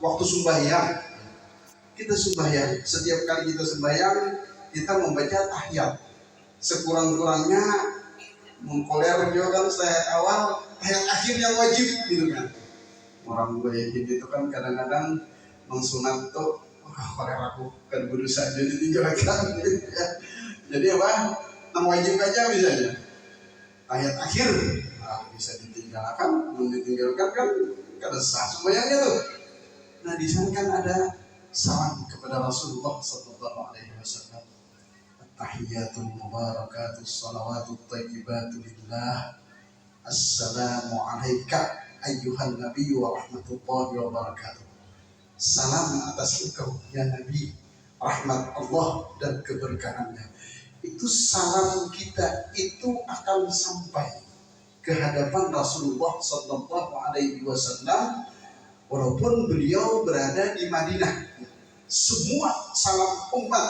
waktu sembahyang. Kita sembahyang, setiap kali kita sembahyang, kita membaca tahiyat. Sekurang-kurangnya mengkoler juga kan tahiyat awal, tahiyat akhir yang wajib gitu kan. Orang gue itu kan kadang-kadang mengsunat tuh, koler aku kan guru saja ditinggalkan. Jadi apa? Yang wajib aja misalnya. Tahiyat akhir bisa ditinggalkan, ditinggalkan kan kada sah sembahyangnya tuh. Nah di sana kan ada salam kepada Rasulullah Sallallahu Alaihi Wasallam. Tahiyatul mubarakatus salawatut thayyibatu lillah. Assalamu alayka ayyuhan nabiyyu wa rahmatullahi wa barakatuh. Salam atas engkau ya Nabi, rahmat Allah dan keberkahannya. Itu salam kita itu akan sampai ke hadapan Rasulullah Sallallahu Alaihi Wasallam walaupun beliau berada di Madinah. Semua salam umat,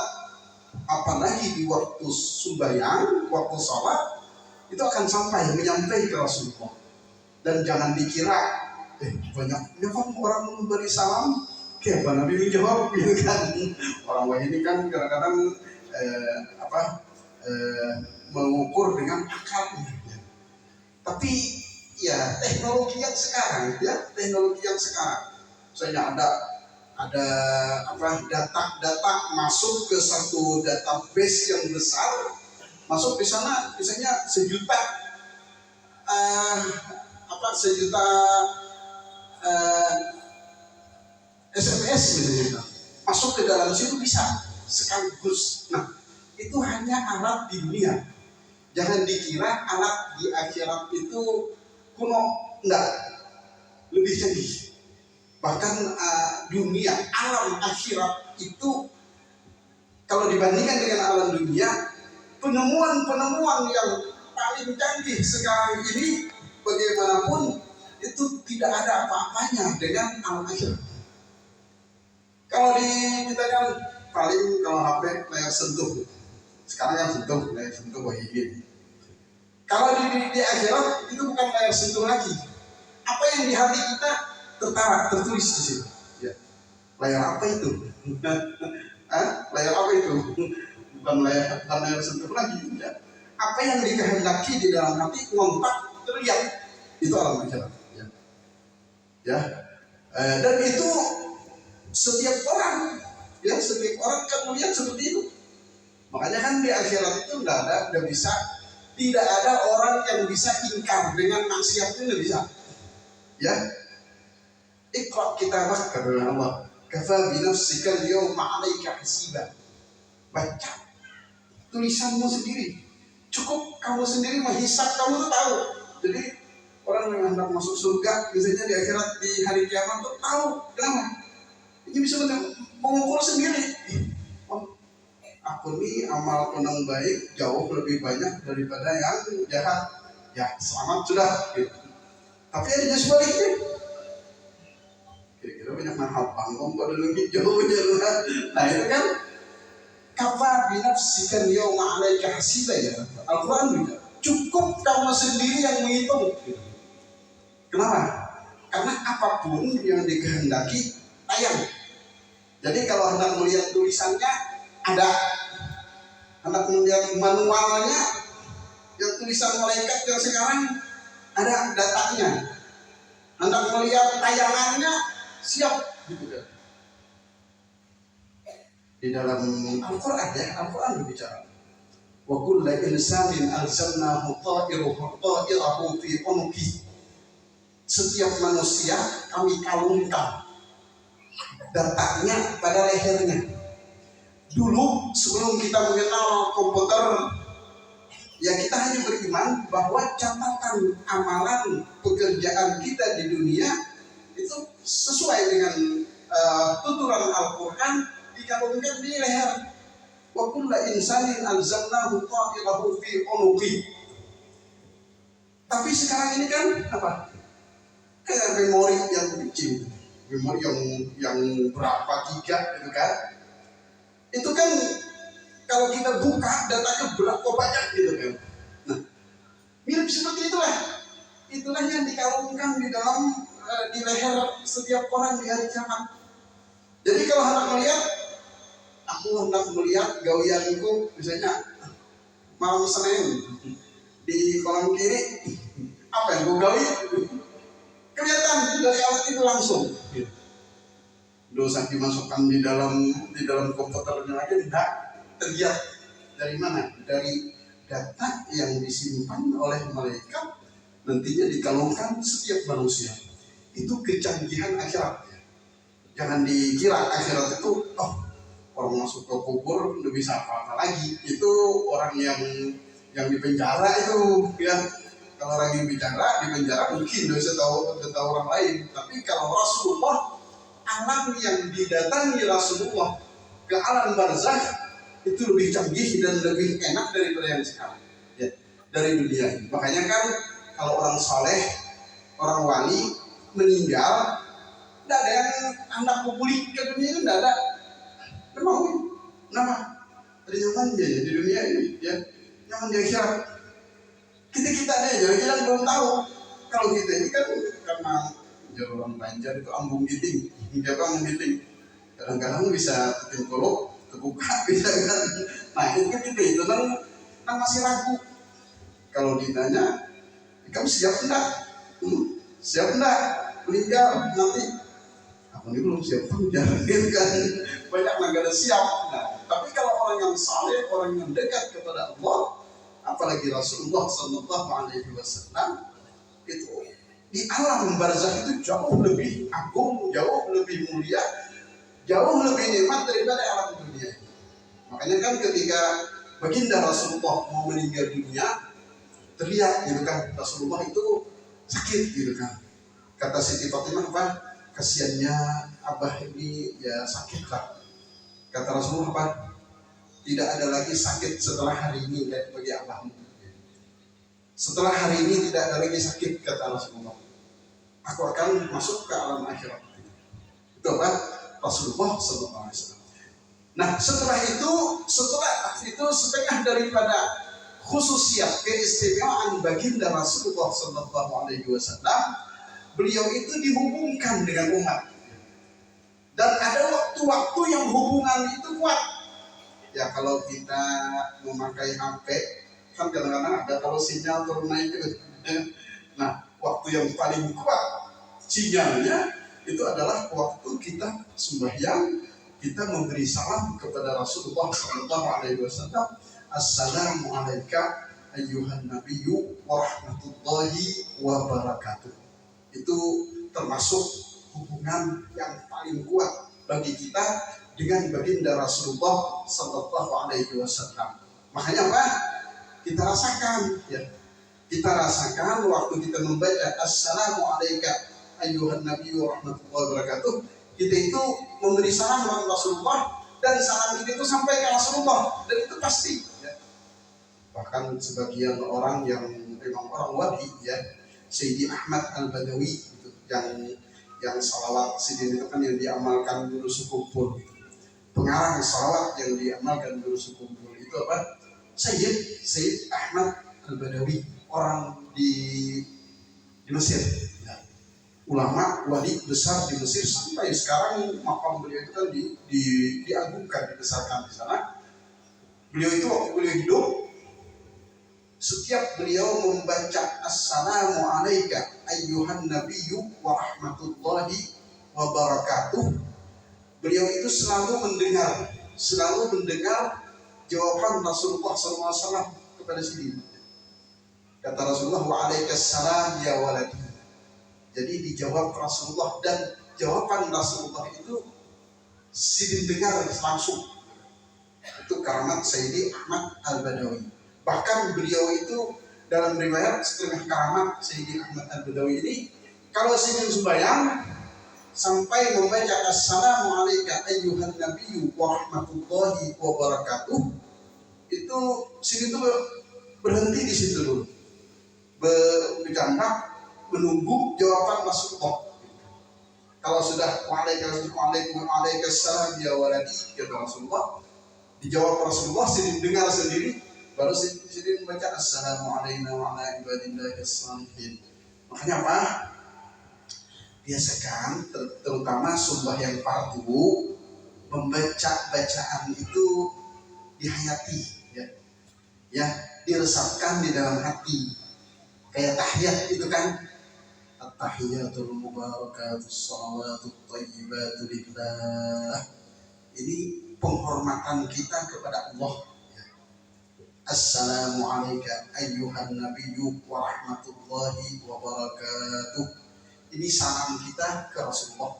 apalagi di waktu sembahyang, waktu sholat, itu akan sampai menyampai ke Rasulullah. Dan jangan dikira banyaknya kan orang memberi salam, kayak Nabi menjawab gitu kan. Orang ini kan kadang-kadang mengukur dengan akalnya. Tapi ya teknologi yang sekarang, misalnya ada data masuk ke satu database yang besar, masuk di sana misalnya sejuta SMS misalnya, masuk ke dalam situ bisa sekaligus. Nah itu hanya alat di dunia. Jangan dikira alat di akhirat itu kuno, enggak, lebih canggih. Bahkan dunia, alam akhirat itu kalau dibandingkan dengan alam dunia, penemuan-penemuan yang paling canggih sekarang ini bagaimanapun itu tidak ada apa-apanya dengan alam akhirat. Kalau dikatakan paling kalau HP layar sentuh, sekarang yang sentuh layar sentuh ini. Kalau di akhirat itu bukan layar sentuh lagi. Apa yang di hati kita tertulis di situ. Ya. Layar apa itu? Layar apa itu? Bukan layar sentuh lagi. Ya. Apa yang dikehendaki di dalam hati ngontak terlihat. Itu alam akhirat. Ya. Dan itu setiap orang kan melihat seperti itu. Makanya kan di akhirat itu tidak ada orang yang bisa ingkar dengan maksiat itu, tidak bisa. Ya, Iqra kitabak kata Allah, kafa bi nafsika al-yawma 'alaika hasiba. Baca tulisanmu sendiri, cukup kamu sendiri menghisap, kamu tuh tahu. Jadi orang yang hendak masuk surga misalnya di akhirat di hari kiamat tuh tahu. Kenapa? Ini bisa mengukur sendiri. Aku ini amal penang baik jauh lebih banyak daripada yang jahat. Ya selamat sudah. Gitu. Tapi ada sebaliknya. Kira-kira banyak mahal panggung pada lebih jauh jalan. Nah itu kan kafa binafsikan yawma 'alaika hasiba ya. Al-Quran juga. Cukup kamu sendiri yang menghitung. Gitu. Kenapa? Karena apapun yang dikehendaki tayang. Jadi kalau hendak melihat tulisannya ada, hendak melihat manualnya yang tulisan malaikat yang sekarang ada datanya, hendak melihat tayangannya siap gitu kan. Di dalam Al-Quran berbicara, wa kullu insanin alzamnahu ta'irahu fi unuqi. Setiap manusia kami kalungkan datanya pada lehernya. Dulu sebelum kita mengenal komputer, ya kita hanya beriman bahwa catatan amalan pekerjaan kita di dunia itu sesuai dengan tuturan Al-Quran dikalungkan di leher. Wa kullu insanin alzamnahu ta'irahu fi unuqi. Tapi sekarang ini kan apa? Kayak memori yang kecil, memori yang berapa giga gitu kan? Itu kan kalau kita buka datanya berapa banyak gitu kan? Nah, mirip seperti itulah yang dikalungkan di dalam di leher setiap orang di hari kiamat. Jadi kalau hendak melihat, aku hendak melihat gawianku misalnya malam Senin di kolam kiri, apa yang gue gawi? Kelihatan dari alat itu langsung. Dosa dimasukkan di dalam komputernya lagi tidak terlihat. Dari mana? Dari data yang disimpan oleh malaikat, nantinya dikalungkan setiap manusia. Itu kecanggihan akhirat. Jangan dikira akhirat itu orang masuk ke kubur udah bisa apa-apa lagi. Itu orang yang di penjara itu ya. Kalau orang yang di penjara mungkin bisa tahu orang lain. Tapi kalau Rasulullah, alam yang didatangi Rasulullah ke alam barzakh itu lebih canggih dan lebih enak daripada yang sekarang ya, dari dunia ini. Makanya kan kalau orang saleh, orang wali meninggal, tidak ada yang anak publik ke dunia itu, tidak ada. Memang ada nyaman dia di dunia ini ya, nyaman di akhirat. Kita aja kita belum tahu. Kalau kita ini kan karena orang Banjar itu ambung giting, ambung giting. Kadang-kadang bisa tengkolok, terbuka bisa kan. Nah itu kan itu kan masih ragu. Kalau ditanya, kamu siap enggak? Siap enggak meninggal nanti? Aku ini belum siap jangan gitu kan. Banyak negara siap. Nah, tapi kalau orang yang saleh, orang yang dekat kepada Allah, apalagi Rasulullah Sallallahu Alaihi Wasallam, itu di alam barzakh itu jauh lebih agung, jauh lebih mulia, jauh lebih nikmat daripada alam dunia. Makanya kan ketika baginda Rasulullah mau meninggal dunia, terlihat gitu kan, Rasulullah itu sakit gitu kan. Kata Siti Fatimah apa? Kasiannya Abah ini ya sakit lah. Kata Rasulullah apa? Tidak ada lagi sakit setelah hari ini bagi Abahmu. Setelah hari ini tidak ada lagi sakit, kata Rasulullah. Aku akan masuk ke alam akhirat. Itu apa? Rasulullah SAW. Nah setelah itu setengah daripada khususiyat keistimewaan baginda Rasulullah SAW, beliau itu dihubungkan dengan umat. Dan ada waktu-waktu yang hubungan itu kuat. Ya kalau kita memakai HP, kan kadang-kadang ada kalau sinyal turun naik gitu. Nah waktu yang paling kuat sinyalnya itu adalah waktu kita sembahyang, kita memberi salam kepada Rasulullah SAW. Assalamualaikum ayyuhan nabiyyu wa rahmatullahi wa barakatuh. Itu termasuk hubungan yang paling kuat bagi kita dengan baginda Rasulullah Sallallahu Alaihi Wasallam. Makanya apa? Kita rasakan ya. Kita rasakan waktu kita membaca Assalamualaikum ayyuhan nabiyyu wa rahmatullahi wa barakatuh, kita itu memberi salam kepada Rasulullah dan salam itu sampai ke Rasulullah, dan itu pasti ya. Bahkan sebagian orang yang memang orang wali ya, Sayyidi Ahmad Al-Badawi gitu, yang salawat sidin itu kan yang diamalkan dulu sekumpul gitu. Pengarang salawat yang diamalkan dulu sekumpul itu apa? Sayyid Ahmad Al-Badawi, orang di Mesir ya. Ulama wali besar di Mesir, sampai sekarang makam beliau itu kan diagungkan, dibesarkan di sana. Beliau itu waktu beliau hidup, setiap beliau membaca Assalamualaikum ayyuhan nabiyyu wa rahmatullahi wa barakatuh, beliau itu selalu mendengar jawaban Rasulullah SAW kepada Sidin. Kata Rasulullah, waalaikumsalam ya waladi. Jadi dijawab Rasulullah, dan jawaban Rasulullah itu Sidin dengar langsung. Itu karamat Sayyidi Ahmad Al-Badawi. Bahkan beliau itu dalam riwayat setengah karamat Sayyidi Ahmad Al-Badawi ini, kalau Sidin sembahyang sampai membaca Assalamualaikum ayyuhan nabiyyu wa rahmatullahi wa barakatuh, itu Sidin itu berhenti di situ dulu, berjangka menunggu jawaban Rasulullah. Kalau sudah waalaikumsalam ya waladi, kata Rasulullah, dijawab Rasulullah, Sidin dengar sendiri, baru Sidin membaca Assalamualaikum wa ala ibadillahis shalihin. Makanya apa? Biasakan terutama sembahyang fardu membaca bacaan itu dihayati, ya diresapkan di dalam hati. Kayak tahiyat itu kan, at-tahiyatul mubarakatus shalawatut thayyibatu lillah. Ini penghormatan kita kepada Allah. Assalamu alayka ayyuhan nabiyyu wa rahmatullahi wa barakatuh. Ini salam kita ke Rasulullah.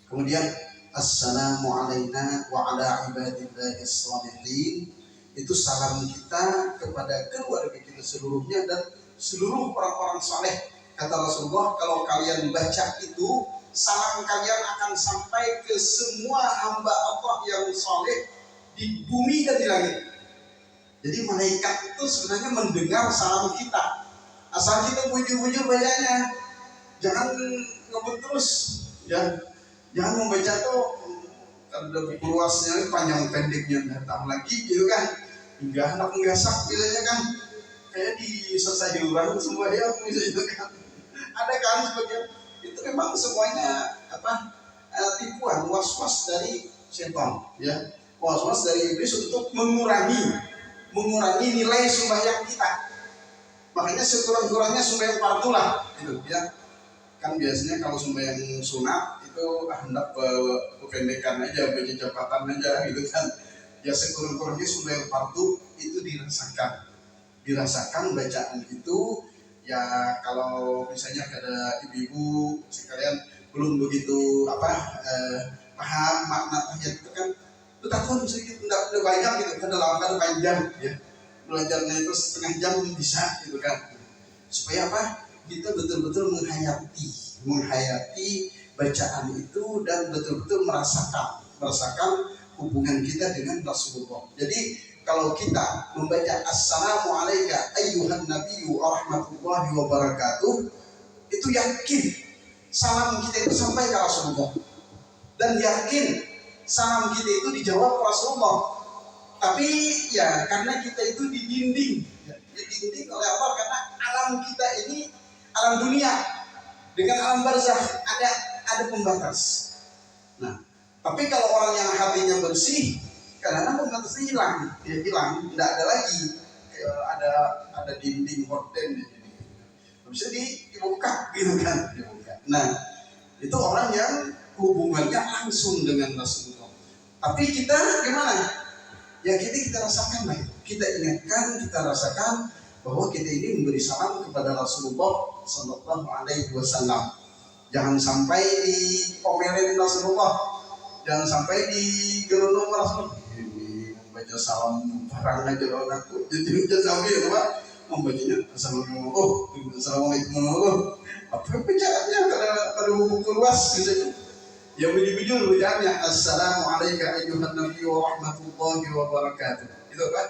Kemudian assalamu alayna wa ala ibadillahis shalihin. Itu salam kita kepada keluarga kita seluruhnya dan seluruh orang-orang saleh. Kata Rasulullah, kalau kalian baca itu, salam kalian akan sampai ke semua hamba Allah yang saleh di bumi dan di langit. Jadi malaikat itu sebenarnya mendengar salam kita. Asal kita bujur-bujur bacanya. Jangan ngebut terus, ya. Jangan membaca tuh ada buku luasnya, panjang pendeknya datang lagi gitu kan. Hingga anak menggasak bilangnya kan. Kayak di selesai diurang semua ya gitu kan. Ada kan sebagian. Itu memang semuanya tipuan, was-was dari setan, ya. Was-was dari iblis untuk mengurangi nilai sembahyang kita. Makanya sekurang-kurangnya sembahyang fardu lah, gitu ya. Kan biasanya kalau sembahyang sunat itu hendak kependekan aja, baca cepatan aja, gitu kan. Ya sekurang-kurangnya sembahyang fardu itu dirasakan bacaan itu. Ya kalau misalnya ada ibu-ibu sekalian belum begitu paham makna tahiyat itu kan, takut sedikit tidak banyak gitu kan, dalam panjang ya, belajarnya itu setengah jam bisa gitu kan, supaya kita betul-betul menghayati bacaan itu dan betul-betul merasakan hubungan kita dengan Rasulullah. Jadi kalau kita membaca assalamu alayka ayyuhan nabiyyu wa rahmatullahi wa barakatuh, itu yakin salam kita itu sampai ke Rasulullah, dan yakin salam kita itu dijawab Rasulullah. Tapi ya karena kita itu didinding oleh Allah, karena alam kita ini alam dunia dengan alam barzakh ada pembatas. Nah, tapi kalau orang yang hatinya bersih, karena pembatasnya hilang, tidak ada lagi. Ada dinding horden di sini, bisa dibuka gitu kan, dibuka. Nah, itu orang yang hubungannya langsung dengan Rasulullah. Tapi kita gimana? Ya kita rasakan lah, kita ingatkan, kita rasakan bahwa kita ini memberi salam kepada Rasulullah Sallallahu Alaihi Wasallam. Jangan sampai diomelin Rasulullah, jangan sampai digerunung Rasulullah. Ini membaca salam barang aja loh aku. Jadi jangan sampai ya Pak, membacanya assalamualaikum. Apa bacaannya pada buku luas misalnya? Yang bujur-bujur bacaannya assalamualaikum ayyuhan nabiyyu wa rahmatullahi wa barakatuh. Itu kan?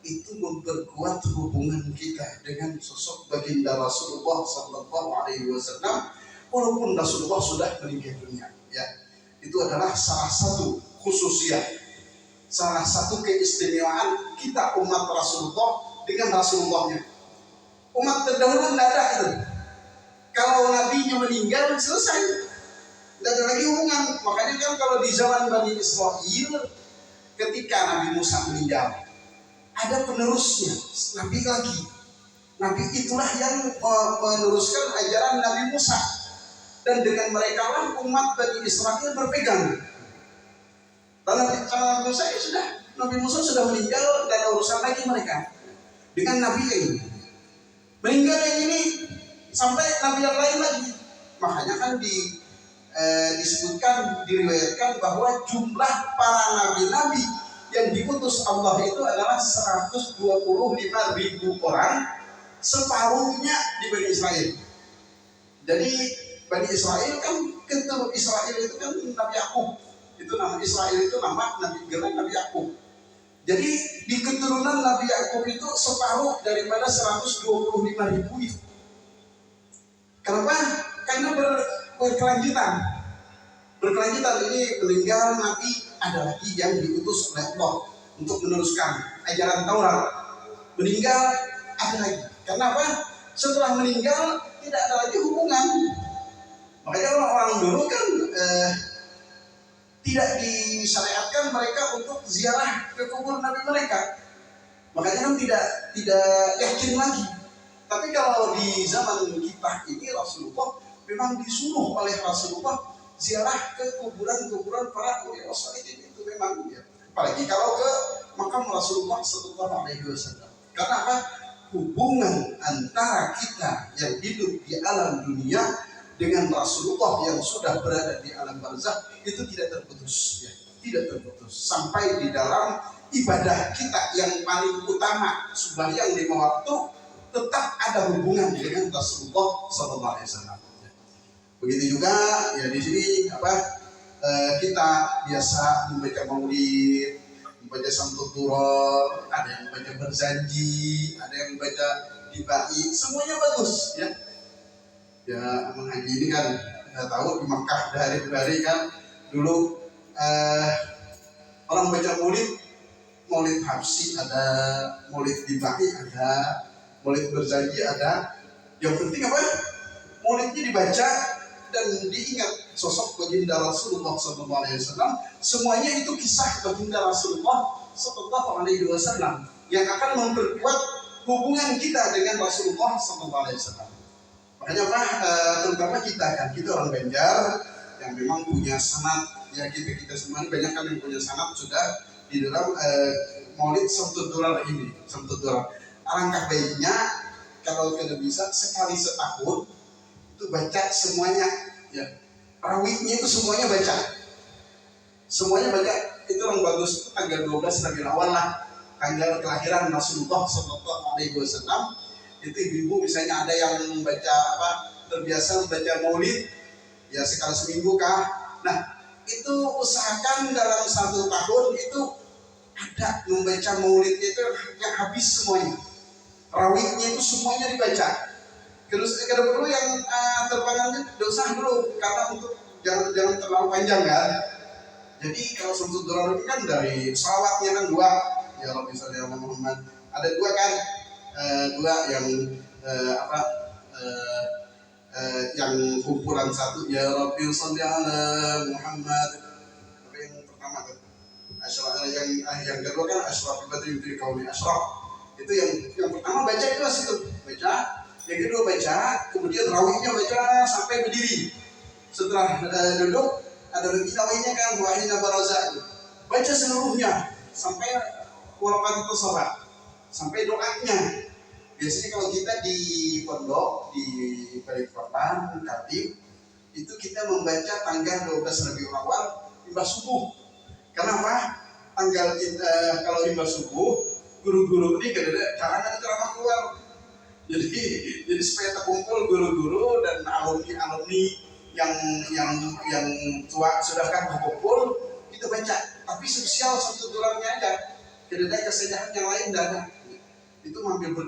Itu memperkuat hubungan kita dengan sosok baginda Rasulullah Sallallahu Alaihi Wasallam, walaupun Rasulullah sudah meninggal dunia. Ya, itu adalah salah satu khususiyat, salah satu keistimewaan kita umat Rasulullah dengan Rasulullahnya. Umat terdahulu tidak ada itu. Kalau nabinya meninggal selesai, tidak ada lagi hubungan. Makanya kan kalau di zaman Bani Israel, ketika Nabi Musa meninggal, ada penerusnya, Nabi lagi. Nabi itulah yang meneruskan ajaran Nabi Musa. Dan dengan mereka lah umat Bani Israel berpegang. Dan Nabi Musa sudah meninggal, dan urusan lagi mereka dengan Nabi ini. Meninggal yang ini sampai Nabi yang lain lagi. Makanya kan disebutkan, diriwayatkan bahwa jumlah para nabi-nabi yang diutus Allah itu adalah 125.000 orang, separuhnya di Bani Israel. Jadi Bani Israel kan, keturunan Israel itu kan Nabi Yakub. Itu nama Israel itu nama Nabi gelar Nabi Yakub. Jadi di keturunan Nabi Yakub itu separuh daripada 125.000 itu. Kenapa? Karena berkelanjutan. Ini meninggal Nabi, ada lagi yang diutus oleh Allah untuk meneruskan ajaran Taurat. Meninggal ada lagi. Kenapa? Setelah meninggal tidak ada lagi hubungan. Makanya orang-orang dulu kan tidak disyariatkan mereka untuk ziarah ke kubur Nabi mereka. Makanya kan tidak yakin lagi. Tapi kalau di zaman kita ini Rasulullah memang disuruh oleh Rasulullah ziarah ke kuburan-kuburan para ulama salihin itu memang ya. Apalagi kalau ke makam Rasulullah Sallallahu Alaihi Wasallam. Karena apa? Hubungan antara kita yang hidup di alam dunia dengan Rasulullah yang sudah berada di alam barzakh itu tidak terputus, ya, tidak terputus sampai di dalam ibadah kita yang paling utama sembahyang 5 waktu tetap ada hubungan dengan Rasulullah Sallallahu Alaihi Wasallam. Begitu juga ya di sini kita biasa membaca maulid, membaca samtuturor, ada yang membaca berjanji, ada yang membaca dibai, semuanya bagus ya. Ya Abang Haji ini kan kita tahu di Makkah dari kan dulu orang baca maulid habsi ada, maulid dibai ada, maulid berjanji ada. Yang penting apa? Maulidnya dibaca dan diingat sosok baginda Rasulullah SAW. Semuanya itu kisah baginda Rasulullah SAW yang akan memperkuat hubungan kita dengan Rasulullah SAW. Makanya terutama kita orang Banjar yang memang punya sanad, ya kita semua banyak kan yang punya sanad sudah di dalam maulid Samtuturar ini. Alangkah baiknya kalau tidak bisa sekali setahun itu baca semuanya, ya. Rawihnya itu semuanya baca. Itu yang bagus, tanggal 12 Rabiul Awal lah, tanggal kelahiran Rasulullah Sallallahu Alaihi Wasallam. Itu ibu-ibu misalnya ada yang membaca terbiasa membaca maulid, ya sekali seminggu kah. Nah, itu usahakan dalam 1 tahun itu ada membaca maulid itu yang habis semuanya. Rawihnya itu semuanya dibaca. Terus kada perlu yang terpanjangnya dosa dulu karena untuk jangan terlalu panjang kan. Jadi kalau Samsul Durar ini kan dari salawatnya kan 2, ya Rabbi sholli ala Muhammad. Ada 2 kan, 2 yang yang kumpulan 1 ya Rabbi sholli ala Muhammad. Tapi yang pertama kan yang kedua kan asyrafil badri fi qauli asyraf. Itu yang pertama baca itu situ, baca. Yang kedua baca, kemudian rawihnya baca sampai berdiri. Setelah duduk, ada lagi rawihnya kan, wahina baraza itu. Baca seluruhnya sampai walaupun itu sholat, sampai doanya. Biasanya kalau kita di pondok di Balikpapan, Katib, itu kita membaca tanggal 12 Rabiul Awal imbas subuh. Kenapa? Kalau imbas subuh, guru-guru ini kadang-kadang ceramah keluar. Jadi supaya terkumpul guru-guru dan alumni yang tua sudah kan berkumpul, itu baca. Tapi spesial satu dolarnya aja, tidak ada kesedihan yang lain tidak ada. Itu mengambil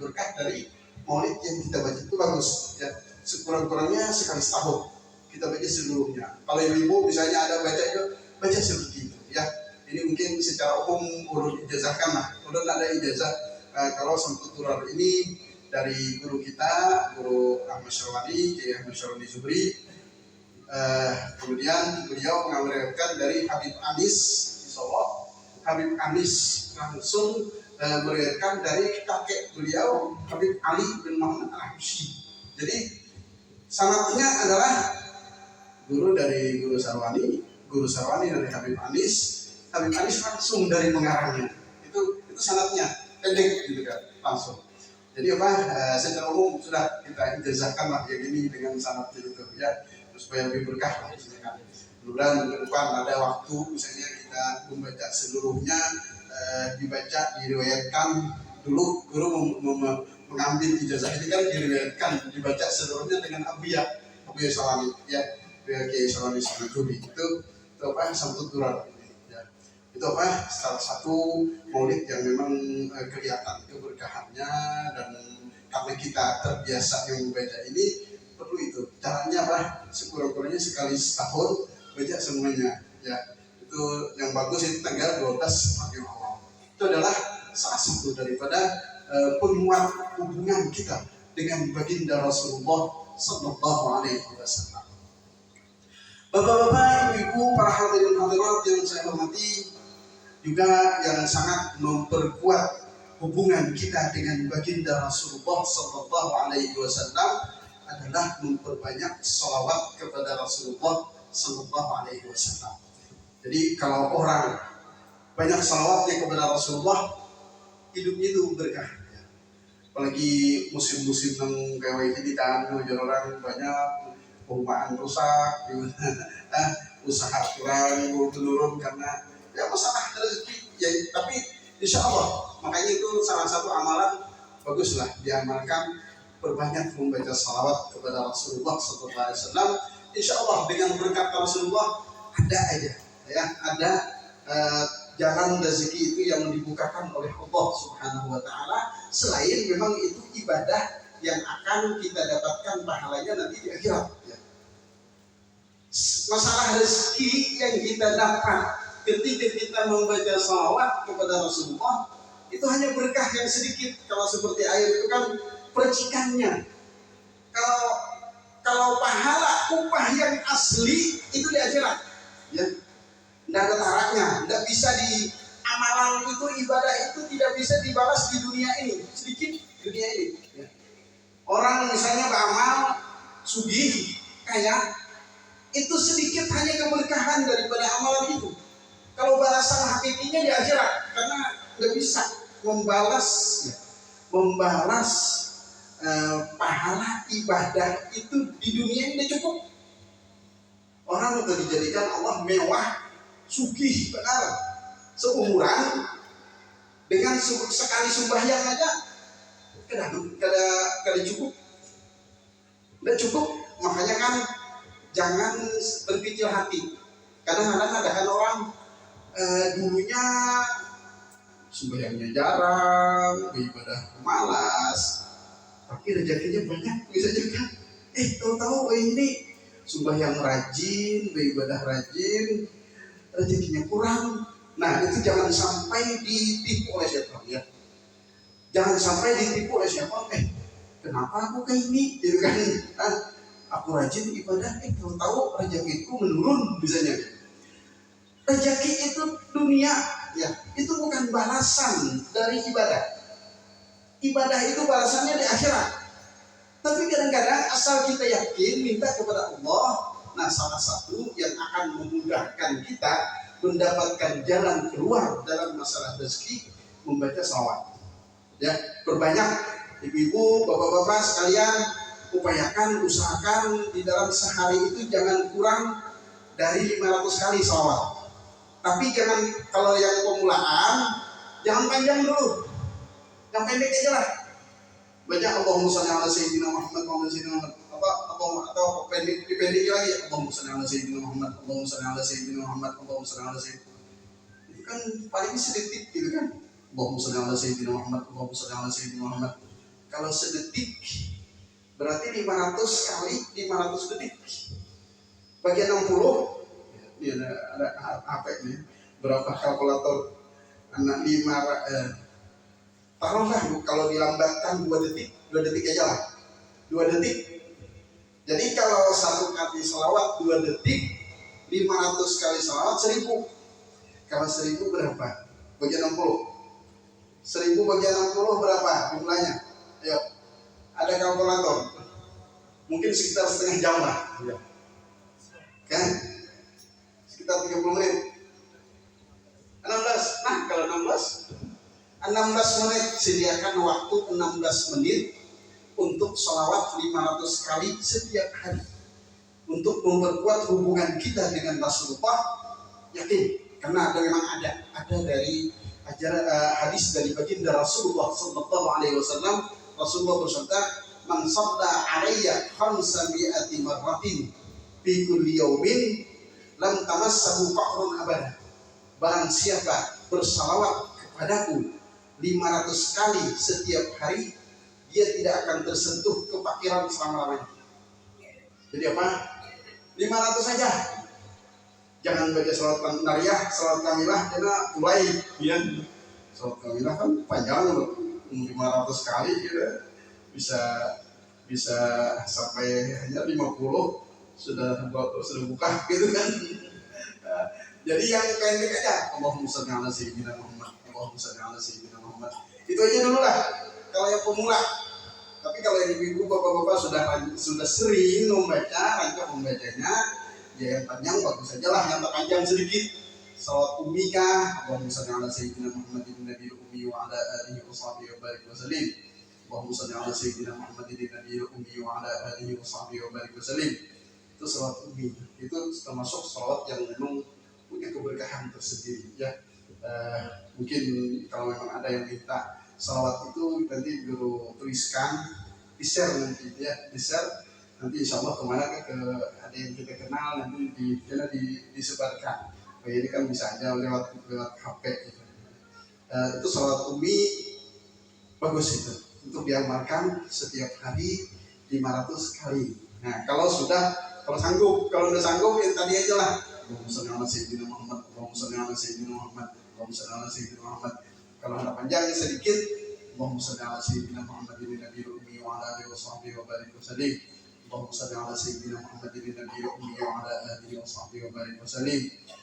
berkah dari maulid yang kita baca itu bagus. Ya, sekurang-kurangnya sekali setahun kita baca seluruhnya. Kalau ibu misalnya ada baca seperti itu. Ya, ini mungkin secara umum urut ijazahkan lah. Urut ada ijazah. Kalau Samtuturar ini dari guru kita, Guru Ahmad Syarwani, Kiai Ahmad Syarwani Zuhri. Kemudian beliau meriwayatkan dari Habib Anis di Solo. Habib Anis langsung meriwayatkan dari kakek beliau, Habib Ali bin Muhammad Al-Habsyi. Jadi sanadnya adalah guru dari Guru Syarwani dari Habib Anis langsung dari pengarangnya. Itu sanadnya. Pendek gitu kan, langsung. Jadi secara umum sudah kita ijazahkan lah yang ini dengan sanad itu ya, supaya lebih berkah lah misalkan. Mudah-mudahan ke depan ada waktu misalnya kita membaca seluruhnya, dibaca, diriwayatkan dulu guru mengambil ijazah ini kan diriwayatkan, dibaca seluruhnya dengan Abuya Salami ya, Kiai Salami Sanaduri itu Samtuturar. Itu salah satu maulid yang memang kelihatan keberkahannya, dan karena kita terbiasa yang membaca ini perlu itu. Caranya sekurang-kurangnya sekali setahun baca semuanya ya. Itu yang bagus itu tanggal 12 Rabiul Awal. Itu adalah salah satu daripada penguat hubungan kita dengan baginda Rasulullah Sallallahu Alaihi Wasallam. Bapak-bapak, ibu-ibu Ibu, para hadirin hadirat yang saya hormati, juga yang sangat memperkuat hubungan kita dengan baginda Rasulullah Sallallahu Alaihi Wasallam adalah memperbanyak salawat kepada Rasulullah Sallallahu Alaihi Wasallam. Jadi kalau orang banyak salawatnya kepada Rasulullah, hidupnya itu berkah. Apalagi musim-musim yang kayak ini kan, orang banyak perumahan rusak, usaha kurang menurun karena ya masalah rezeki. Ya, tapi insya Allah, makanya itu salah satu amalan baguslah diamalkan, berbanyak membaca salawat kepada Rasulullah SAW. Insya Allah dengan berkat Rasulullah ada aja, ya ada jalan rezeki itu yang dibukakan oleh Allah Subhanahu Wa Taala. Selain memang itu ibadah yang akan kita dapatkan pahalanya nanti di akhirat. Ya. Masalah rezeki yang kita dapat ketika kita membaca salawat kepada Rasulullah itu hanya berkah yang sedikit. Kalau seperti air itu kan percikannya. Kalau pahala upah yang asli itu di akhirat, ya, tidak ada taraknya, tidak bisa di amalan itu, ibadah itu tidak bisa dibalas di dunia ini, sedikit dunia ini. Ya. Orang misalnya beramal sugih kaya, itu sedikit hanya keberkahan daripada amalan itu. Kalau balasan hakikinya di akhirat, karena nggak bisa membalas pahala ibadah itu di dunia ini cukup. Orang itu dijadikan Allah mewah, sugih benar, seumuran dengan sekali sembahyang aja kada cukup, tidak cukup. Makanya kan jangan berpikir hati. Kadang-kadang ada kan orang dulunya sembahyangnya jarang, beribadah malas, tapi rezekinya banyak bisa juga. Tahu-tahu ini sembahyang rajin, beribadah rajin, rezekinya kurang. Nah itu jangan sampai ditipu oleh siapa, ya. Jangan sampai ditipu oleh siapa. Kenapa aku kayak ini? Gitu kan? Aku rajin ibadah, tahu-tahu rezekiku menurun misalnya. Rezeki itu dunia, ya, itu bukan balasan dari ibadah. Ibadah itu balasannya di akhirat. Tapi kadang-kadang asal kita yakin minta kepada Allah, nah salah satu yang akan memudahkan kita mendapatkan jalan keluar dalam masalah rezeki membaca salawat. Ya, berbanyak ibu-ibu, bapak-bapak sekalian, upayakan, usahakan di dalam sehari itu jangan kurang dari 500 kali salawat. Tapi jangan, kalau yang pemulaan jangan panjang dulu, yang pendek aja lah. Baca Allahumma shalli ala sayyidina Muhammad wa ala sayyidina Muhammad, atau pendek lagi, Allahumma shalli ala sayyidina Muhammad, Allahumma shalli ala sayyidina Muhammad, Allahumma shalli ala sayyidina. Itu kan paling sedetik gitu kan. Allahumma shalli ala sayyidina Muhammad, Allahumma shalli ala sayyidina Muhammad. Kalau sedetik berarti 500 kali 500 detik. Bagi 60, ya ada apa ini? Berapa kalkulator? Anak 5, taruhlah kalau dilambatkan 2 detik aja lah. 2 detik. Jadi kalau satu kali selawat 2 detik, 500 kali selawat 1000. Kalau 1000 berapa? Bagi 60. 1000 bagi 60 berapa jumlahnya? Ayo, ada kalkulator. Mungkin sekitar setengah jam lah. Kan? Sekitar 30 menit. 16. Nah, kalau 16 menit, sediakan waktu 16 menit untuk sholawat 500 kali setiap hari. Untuk memperkuat hubungan kita dengan Rasulullah, yakin, karena memang ada dari ajaran hadis dari baginda Rasulullah Sallallahu Alaihi Wasallam. Rasulullah bersabda, "Man shalla alayya 500 marratin fi kulli yawmin lam tamassahu faqrun abada." Barang siapa bersalawat kepadaku 500 kali setiap hari, dia tidak akan tersentuh kefakiran selama-lamanya. Jadi apa? 500 saja. Jangan baca salawat nariyah, salawat kamilah, karena mulai ya. Salawat kamilah kan panjang loh, 500 kali gitu. Bisa sampai hanya 50 sudah buka gitu kan. Jadi yang pendek aja, Allahumma shalli ala sayyidina Muhammad, Allahumma shalli ala sayyidina Muhammad. Itu aja dulu lah kalau yang pemula. Tapi kalau yang ibu bapak-bapak sudah sering membaca, rancang membacanya, ya yang panjang bagus saja lah, yang terpanjang sedikit. Salawat ummi kah, Allahumma shalli ala sayyidina Muhammadin nabiyil ummi wa ala alihi wa sahbihi wa barik wa sallim. Allahumma shalli ala sayyidina Muhammadin nabiyil ummi wa ala alihi wa sahbihi wa barik wa sallim. Itu salawat ummi. Itu termasuk salawat yang memang punya keberkahan tersendiri ya. Mungkin kalau memang ada yang minta salawat itu nanti guru tuliskan, di-share nanti ya, di-share nanti insya Allah kemana ke ada yang kita kenal nanti disebarkan. Ini kan bisa aja lewat HP gitu. Itu salawat ummi bagus itu untuk diamalkan setiap hari 500 kali. Nah kalau sanggup, kalau udah sanggup yang tadi aja lah. Allahumma shalli ala sayyidina Muhammad, Allahumma shalli ala sayyidina Muhammad, Allahumma shalli ala sayyidina Muhammad. Kalau ada panjang sedikit, Allahumma shalli ala sayyidina Muhammadin nabiyil ummi wa ala alihi wa sahbihi wa barik wa sallim. Allahumma shalli ala sayyidina Muhammadin nabiyil ummi wa ala alihi wa sahbihi wa barik wa sallim.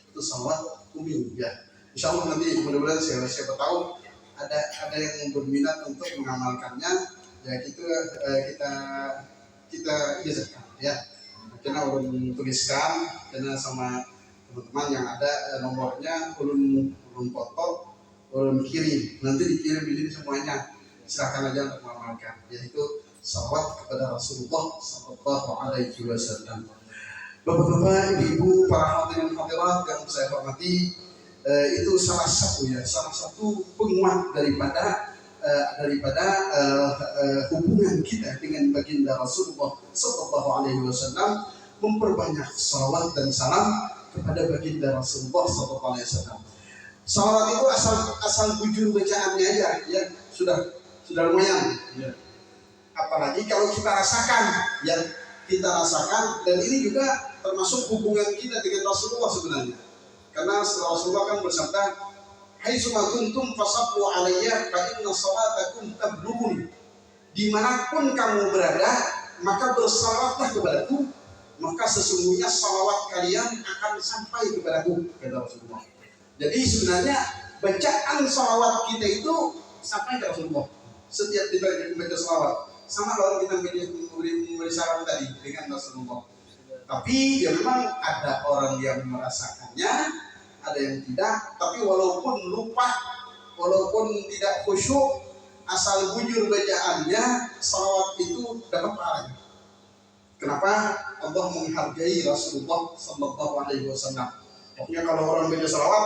Itu salawat ummi ya. Insyaallah nanti mudah-mudahan siapa tahu ada yang berminat untuk mengamalkannya ya, kita ijazahkan ya. Karena ulun tuliskan karena sama teman-teman yang ada nomornya, ulun foto, ulun kirim, nanti dikirim ini semuanya, silakan aja untuk mengamalkan, yaitu salawat kepada Rasulullah Sallallahu Alaihi Wasallam. Bapak-bapak, ibu-ibu, para hadirin hadirat yang saya hormati, itu salah satu penguat daripada hubungan kita dengan baginda Rasulullah Sallallahu Alaihi Wasallam, memperbanyak salawat dan salam kepada baginda Rasulullah Sallallahu Alaihi Wasallam. Salawat itu asal bujur bacaannya aja ya sudah lumayan ya. Apalagi kalau kita rasakan dan ini juga termasuk hubungan kita dengan Rasulullah sebenarnya, karena Rasulullah kan bersabda, haitsuma kuntum fasallu alayya fa inna salatakum tablughuni. Dimanapun kamu berada, maka bersalawatlah kepadaku, maka sesungguhnya salawat kalian akan sampai kepadaku, kata Rasulullah. Jadi sebenarnya bacaan salawat kita itu sampai ke Rasulullah. Setiap kita membaca salawat, sama kalau kita memberi salam tadi dengan Rasulullah. Tapi ya memang ada orang yang merasakannya, ada yang tidak, tapi walaupun lupa, walaupun tidak khusyuk, asal bujur bacaannya, salawat itu dapat pahala. Kenapa? Allah menghargai Rasulullah Sallallahu Alaihi Wasallam. Pokoknya kalau orang baca salawat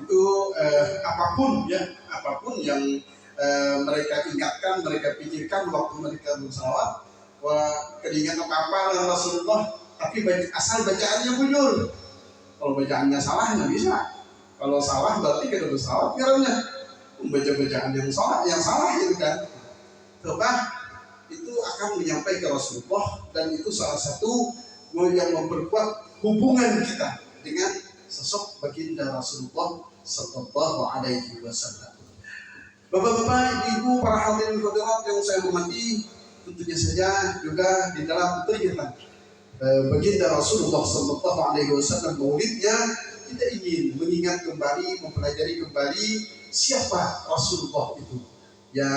itu apapun yang mereka ingatkan, mereka pikirkan waktu mereka bersalawat, keinginan apa dengan Rasulullah, tapi asal bacaannya bujur. Kalau bacaannya salah nggak bisa. Kalau salah berarti kita bersalawat karena membaca bacaan yang salah itu kan. Coba itu akan menyampaikan ke Rasulullah, dan itu salah satu yang memperkuat hubungan kita dengan sosok baginda Rasulullah Sallallahu Alaihi Wasallam. Bapak-bapak, ibu, para hadirin hadirat yang saya hormati, tentunya saja juga di dalam peringatan baginda Rasulullah Sallallahu Alaihi Wasallam maulidnya, kita ingin mengingat kembali, mempelajari kembali siapa Rasulullah itu. Ya,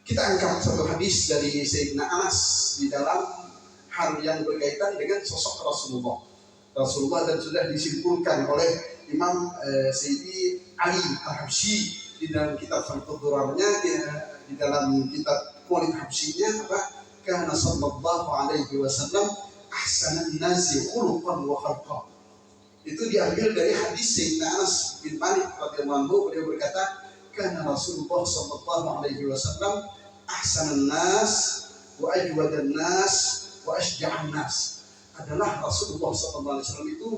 kita angkat satu hadis dari Sayyidina Anas di dalam hal yang berkaitan dengan sosok Rasulullah dan sudah disimpulkan oleh Imam Sayyidi Ali Al-Habsyi di dalam kitab Fathul Durarnya, di dalam kitab Maulid Habsyinya, apa? Kana sallallahu alaihi wasallam ahsanan nasi khuluqan wa khalqan. Itu diambil dari hadis Sayyidina Anas bin Malik radhiyallahu anhu. Beliau berkata, kana Rasulullah sallallahu alaihi wasallam ahsanan nas wa ajwadan nas wa asja'an nas. Adalah Rasulullah sallallahu alaihi wasallam itu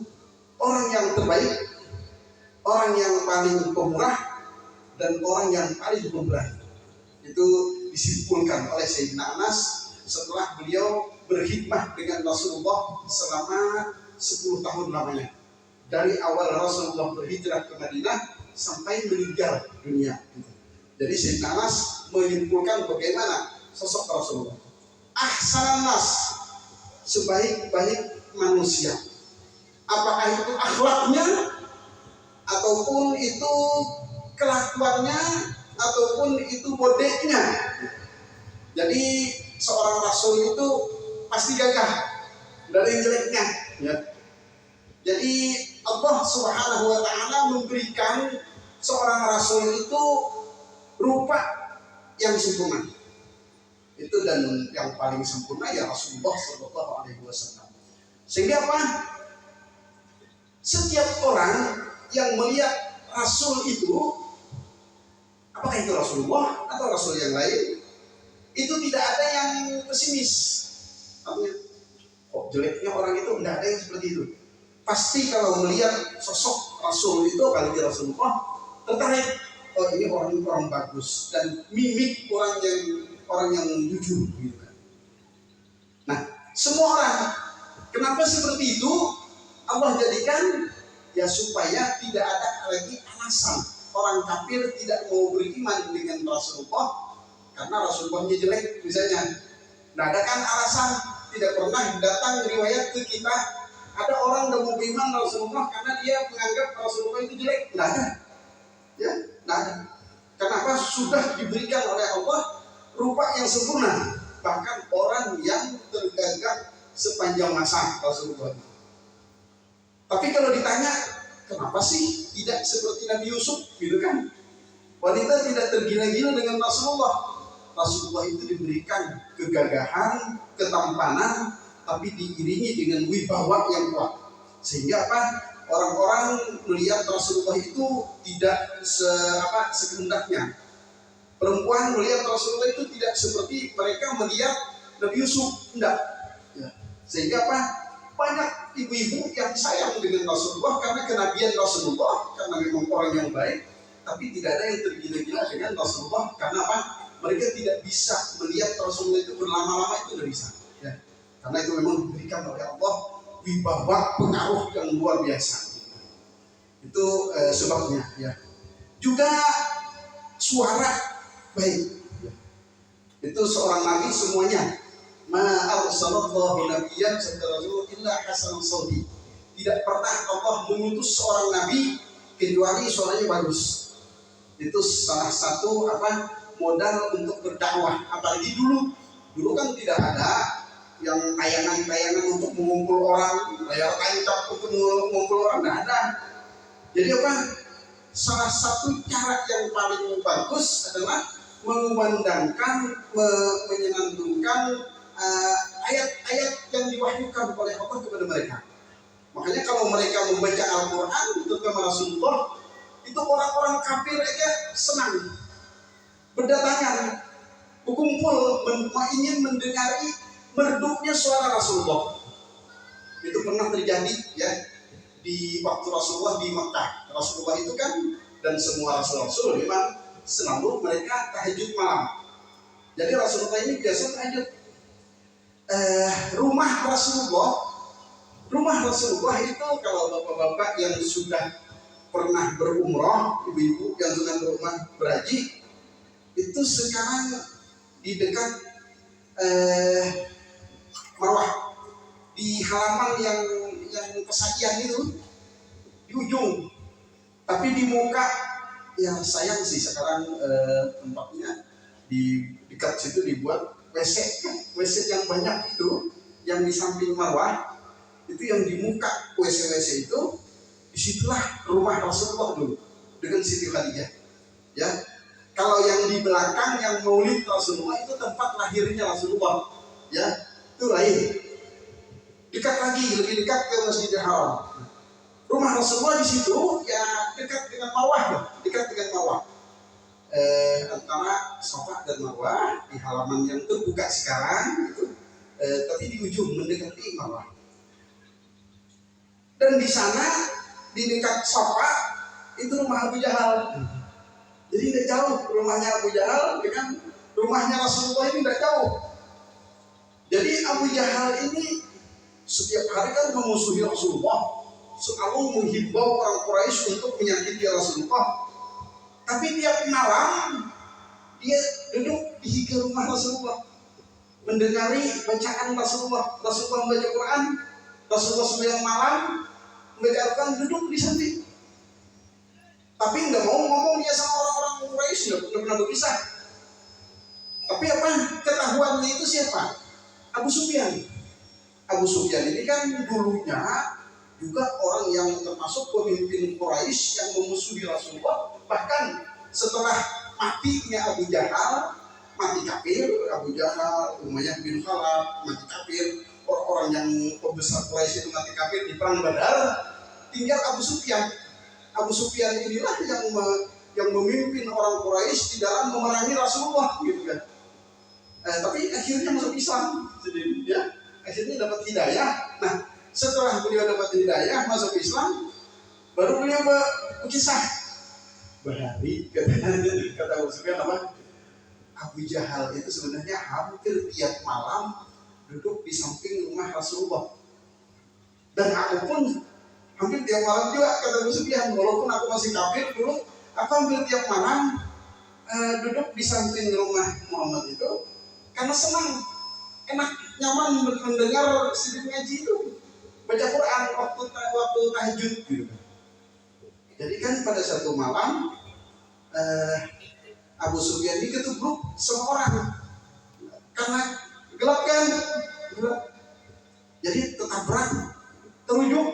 orang yang terbaik, orang yang paling pemurah, dan orang yang paling pemberani. Itu disimpulkan oleh Sayyidina Anas setelah beliau berkhidmah dengan Rasulullah selama 10 tahun lamanya. Dari awal Rasulullah berhijrah ke Madinah sampai meninggal dunia. Jadi Sayyidina Anas menyimpulkan bagaimana sosok Rasulullah. Ahsanan nas, sebaik-baik manusia. apakah itu akhlaknya, ataupun itu kelakuannya, ataupun itu bodeknya. Jadi seorang rasul itu pasti gagah dari jeleknya, ya. Jadi Allah Subhanahu wa taala memberikan seorang rasul itu rupa yang sempurna. Itu dan yang paling sempurna ya Rasulullah Shallallahu Alaihi Wasallam. Sehingga apa? Setiap orang yang melihat Rasul itu, apakah itu Rasulullah atau Rasul yang lain, itu tidak ada yang pesimis. Artinya, kok jeleknya orang itu, tidak ada yang seperti itu. Pasti kalau melihat sosok Rasul itu, apalagi Rasulullah, tertarik. Oh, ini orang bagus, dan mimik orang yang jujur, gitu kan. Nah, semua orang, kenapa seperti itu? Allah jadikan ya supaya tidak ada lagi alasan orang kafir tidak mau beriman dengan Rasulullah karena Rasulullahnya jelek misalnya. Nah, ada kan alasan, tidak pernah datang riwayat ke kita ada orang yang mau beriman Rasulullah karena dia menganggap Rasulullah itu jelek. Tidak ada, ya, tidak ada. Kenapa? Sudah diberikan oleh Allah rupa yang sempurna, bahkan orang yang tergagah sepanjang masa Rasulullah. Tapi kalau ditanya, kenapa sih tidak seperti Nabi Yusuf, gitu kan? Wanita tidak tergila-gila dengan Rasulullah. Rasulullah itu diberikan kegagahan, ketampanan, tapi diiringi dengan wibawa yang kuat. Sehingga apa? Orang-orang melihat Rasulullah itu tidak sekehendaknya. Perempuan melihat Rasulullah itu tidak seperti mereka melihat Nabi Yusuf, tidak. Ya. Sehingga apa? Banyak ibu-ibu yang sayang dengan Rasulullah karena kenabian Rasulullah, karena memang orang yang baik, tapi tidak ada yang tergila-gila dengan Rasulullah karena apa? Mereka tidak bisa melihat Rasulullah itu berlama-lama, itu tidak bisa, ya. Karena itu memang diberikan oleh Allah wibawa pengaruh yang luar biasa. Itu sebabnya, ya. Juga suara baik, ya. Itu seorang nabi semuanya. Ma arsalallahu nabiyyan rasul illa hasan sauti. Tidak pernah Allah mengutus seorang nabi kecuali suaranya bagus. Itu salah satu modal untuk berdakwah. Apalagi dulu kan tidak ada yang tayangan-tayangan untuk mengumpul orang, layar tancap untuk mengumpul orang, tidak ada. Jadi salah satu cara yang paling bagus adalah mengumandangkan, menyenandungkan ayat-ayat yang diwahyukan oleh Allah kepada mereka. Makanya kalau mereka membaca Al-Quran, terutama Rasulullah, itu orang-orang kafir aja senang, berdatangan, berkumpul, ingin mendengari merduknya suara Rasulullah. Itu pernah terjadi, ya, di waktu Rasulullah di Makkah. Rasulullah itu kan, dan semua Rasul-Rasul memang selalu mereka tahajud malam. Jadi Rasulullah ini biasa tahajud. Rumah Rasulullah itu kalau bapak-bapak yang sudah pernah berumrah, ibu-ibu yang sudah berhaji, itu sekarang di dekat Marwah, di halaman yang pesakian itu, di ujung. Tapi di muka, ya sayang sih sekarang tempatnya di dekat situ dibuat WC yang banyak itu, yang di samping Marwah itu, yang di muka WC itu, disitulah rumah Rasulullah dulu dengan Siti Khadijah, ya. Kalau yang di belakang yang maulid Rasulullah itu tempat lahirnya Rasulullah, ya, itu lain. Dekat lagi, lebih dekat ke Masjidil Haram. Rumah Rasulullah di situ ya dekat dengan Marwah, antara Safa dan Marwah, di halaman yang terbuka sekarang itu, tapi di ujung mendekati Marwah. Dan di sana di dekat Safa itu rumah Abu Jahal. Jadi tidak jauh rumahnya Abu Jahal dengan rumahnya Rasulullah, ini tidak jauh. Jadi Abu Jahal ini setiap hari kan memusuhi Rasulullah, selalu menghimbau orang Quraisy untuk menyakiti Rasulullah. Tapi tiap malam dia duduk di rumah Rasulullah, mendengari bacaan Rasulullah. Rasulullah membaca Quran, Rasulullah sembahyang malam, datang duduk di samping. Tapi nggak mau ngomong dia sama orang-orang Quraisy, nggak pernah berpisah. Tapi apa ketahuannya itu siapa? Abu Sufyan. Abu Sufyan ini kan dulunya juga orang yang termasuk pemimpin Quraisy yang memusuhi Rasulullah. Bahkan setelah matinya Abu Jahal, mati kafir, Abu Jahal, Umayyah bin Khalaf mati kafir, orang-orang yang pembesar Quraisy itu mati kafir di perang Badar, tinggal Abu Sufyan. Abu Sufyan inilah yang memimpin orang Quraisy di dalam memerangi Rasulullah, gitu kan. Tapi akhirnya masuk Islam, jadi ya akhirnya dapat hidayah. Nah, setelah beliau dapat hidayah masuk Islam, baru beliau berkisah berhari kata Abu Sufyan apa? Abu Jahal itu sebenarnya hampir tiap malam duduk di samping rumah Rasulullah. Dan aku pun hampir tiap malam juga, kata Abu Sufyan, walaupun aku masih kafir dulu, aku hampir tiap malam duduk di samping rumah Muhammad itu karena senang, enak, nyaman mendengar sidin ngaji itu, baca Quran waktu tahajud gitu. Jadi kan pada satu malam Abu Sufyan ini ketubruk sama orang karena gelap kan, gelap. Jadi tertabrak, terujuk.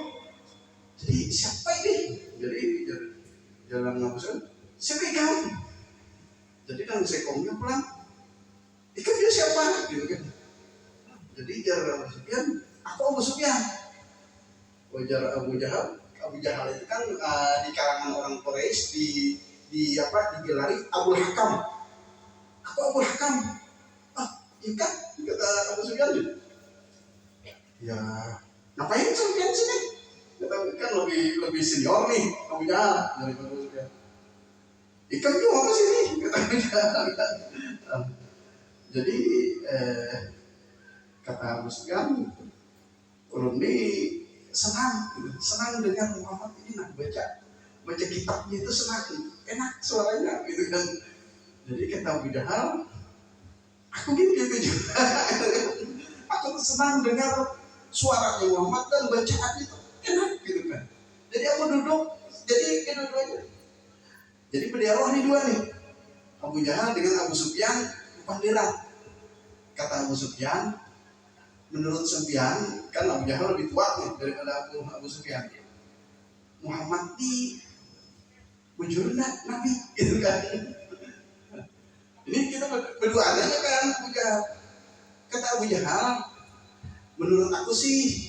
Jadi siapa ini? Jadi jalan Abu Sufyan, siapa kamu? Jadi kan sekongnya pulang, ikan dia siapa? Gitu kan. Jadi jalan Abu Sufyan, aku Abu Sufyan. Wajar Abu Jahal. Abu Jahal itu kan di kalangan orang Quraisy digelari Abu Hakam. Aku Abu Hakam. Ikan kata Abu Sufyan. Ya, ngapain Sufyan sini? Kata kan lebih senior nih Abu Jahal dari Abu Sufyan. Ikan juga apa sini? Kata Abu Jahal. Jadi kata Abu Sufyan, ulun ini senang dengan Muhammad ini, nak baca kitabnya itu senang, enak suaranya gitu kan. Jadi kata Abu Jahal, aku gitu juga. Aku senang dengar suaranya Muhammad dan bacaan itu enak gitu kan. Jadi aku duduk, jadi kedua-duanya. Jadi berdialog nih dua nih, Abu Jahal dengan Abu Sufyan pandiran. Kata Abu Sufyan, menurut Sufyan kan Abu Jahal lebih tua nih daripada Abu Sufyan. Muhammad di bujurna Nabi gitu kan. Ini kita berdua aja kan Abu Jahal. Kata Abu Jahal, menurut aku sih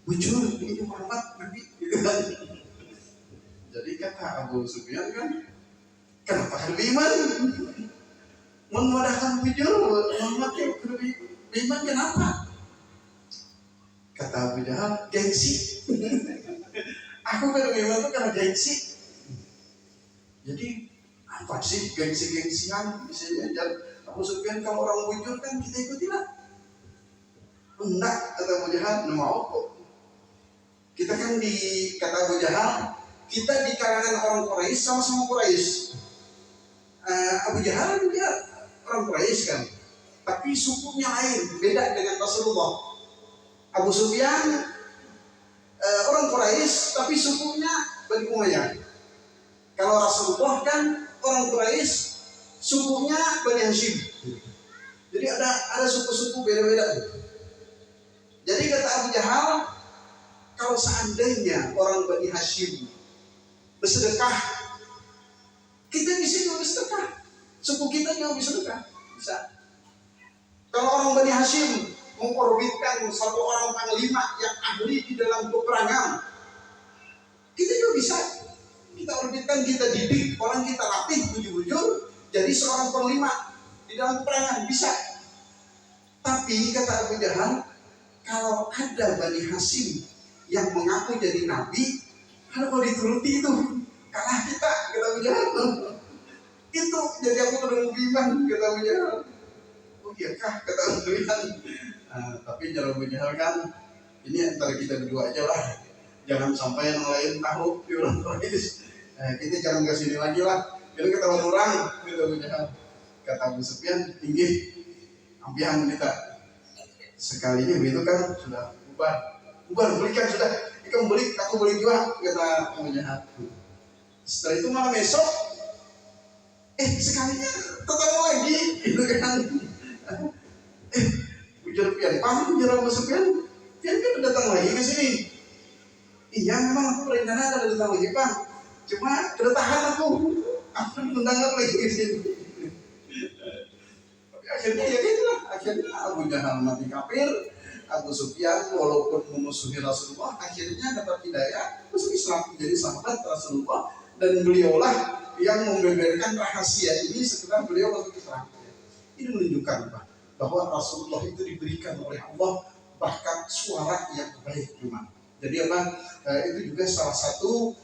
bujur ini Muhammad Nabi gitu kan. Jadi kata Abu Sufyan kan, kenapa kan beriman? Memudahkan bujur Muhammad yang beriman kenapa? Kata Abu Jahal, gengsi. Aku kan beriman itu karena gengsi. Jadi apa sih gengsi-gengsian? Misalnya Abu Sufyan kalau orang bujur kan kita ikutilah. Enggak, kata Abu Jahal, mau kok. Kita kan kata Abu Jahal, kita di kalangan orang Quraisy sama-sama Quraisy. Abu Jahal juga orang Quraisy kan, tapi sukunya lain, beda dengan Rasulullah. Abu Sufyan orang Quraisy, tapi sukunya Bani Umayyah. Kalau Rasulullah kan orang Quraisy, sukunya Bani Hashim. Jadi ada suku-suku beda-beda. Jadi kata Abu Jahal, kalau seandainya orang Bani Hashim bersedekah, kita bisa juga bersedekah. Suku kita juga bisa sedekah. Bisa. Kalau orang Bani Hashim mengorbitkan satu orang panglima yang ahli di dalam peperangan, kita juga bisa. Kita orbitkan, kita didik, orang kita latih bujur-bujur jadi seorang panglima di dalam peperangan, bisa. Tapi kata Abu Jahal, kalau ada Bani Hashim yang mengaku jadi nabi, kalau dituruti itu kalah kita, kata Abu Jahal. Itu jadi aku udah bimbang, kata Abu Jahal. Oh iya kah, kata Abu Jahal. Tapi jangan Abu Jahal kan, ini antara kita berdua aja lah. Jangan sampai yang lain tahu di orang Quraisy. Kita jangan ke sini lagi lah. Ini ketahuan orang, kata Abu Jahal. Kata Abu Sufyan, tinggi, ambihan kita. Sekalinya begitu kan sudah bubar berikan sudah. Kamu beli, aku beli juga, kata Abu Jahal. Setelah itu malam esok, sekalinya tetangga lagi, gitu kan. Ujar Pian, paham ujar Abu Sufyan, Pian kan datang lagi ke sini. Iya memang aku berencana akan datang lagi Pak, cuma kedatangan aku mendengar lagi ke sini. Tapi akhirnya ya itulah, akhirnya Abu Jahal mati kafir, Abu Sufyan walaupun memusuhi Rasulullah akhirnya dapat hidayah masuk Islam, menjadi sahabat Rasulullah, dan beliaulah yang membeberkan rahasia ini setelah beliau masuk Islam. Ini menunjukkan Pak, bahwa Rasulullah itu diberikan oleh Allah bahkan suara yang baik memang. Jadi apa? Itu juga salah satu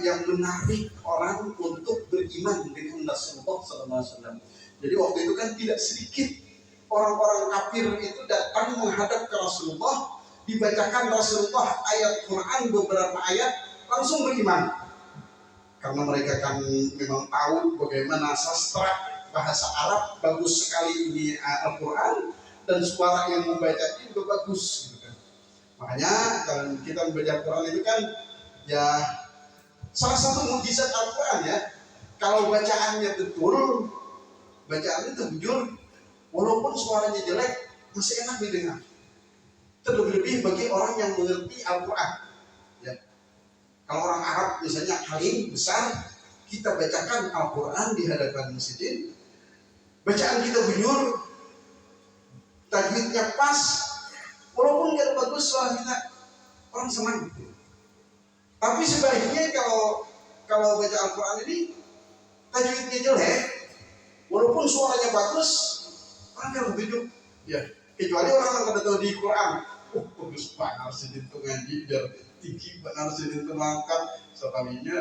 yang menarik orang untuk beriman dengan Rasulullah SAW. Jadi waktu itu kan tidak sedikit orang-orang kafir itu datang menghadap ke Rasulullah, dibacakan Rasulullah ayat Quran beberapa ayat, langsung beriman. Karena mereka kan memang tahu bagaimana sastra bahasa Arab bagus sekali ini Al-Quran, dan suara yang membaca itu juga bagus gitu kan. Makanya kalau kita membaca Al-Quran itu kan ya salah satu mukjizat Al-Quran ya. Kalau bacaannya betul, bacaannya jujur, walaupun suaranya jelek masih enak didengar. Terlebih bagi orang yang mengerti Al-Quran ya. Kalau orang Arab misalnya halim besar, kita bacakan Al-Quran di hadapan masjid, bacaan kita bujur, tajwidnya pas, walaupun tidak bagus suara kita, orang senang. Tapi sebaliknya kalau baca Al-Quran ini tajwidnya jelek, walaupun suaranya bagus, orang kan begitu. Ya, kecuali orang yang tidak tahu di Quran, bagus banget harus itu ngaji biar tinggi banget harus itu langkat, sekalinya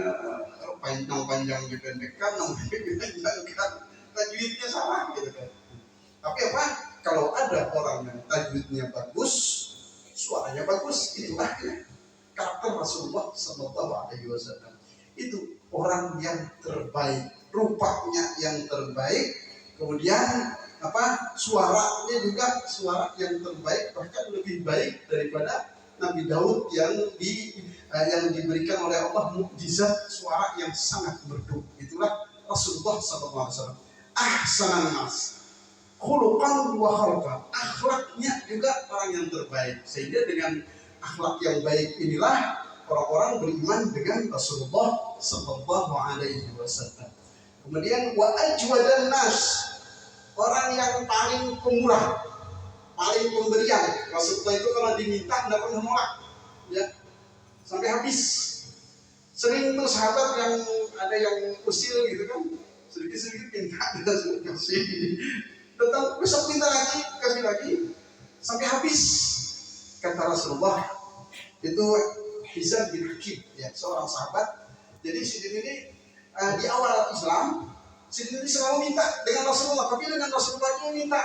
panjang dipendekkan, dipendekkan, tajwidnya salah gitu kan. Tapi apa? Kalau ada orang yang tajwidnya bagus, suaranya bagus, itulah ya karakter Rasulullah SAW. Itu orang yang terbaik, rupanya yang terbaik, kemudian suaranya juga suara yang terbaik, bahkan lebih baik daripada Nabi Daud yang diberikan oleh Allah mukjizat suara yang sangat merdu. Itulah Rasulullah SAW. Ahsanan nas khuluqan wa khalqan, akhlaknya juga orang yang terbaik. Sehingga dengan akhlak yang baik inilah orang-orang beriman dengan Rasulullah SAW. Kemudian wa ajwadan nas, orang yang paling pemurah, paling pemberian. Rasulullah itu kalau diminta tidak pernah menolak ya, sampai habis. Sering tuh sahabat yang ada yang usil gitu kan, sedikit-sedikit minta, kasih, tetap besok minta lagi, kasih lagi, sampai habis. Kata Rasulullah, itu Hizam bin Hakim ya, seorang sahabat. Jadi Sidin ini di awal Islam, Sidin ini selalu minta dengan Rasulullah, tapi dengan Rasulullah itu minta.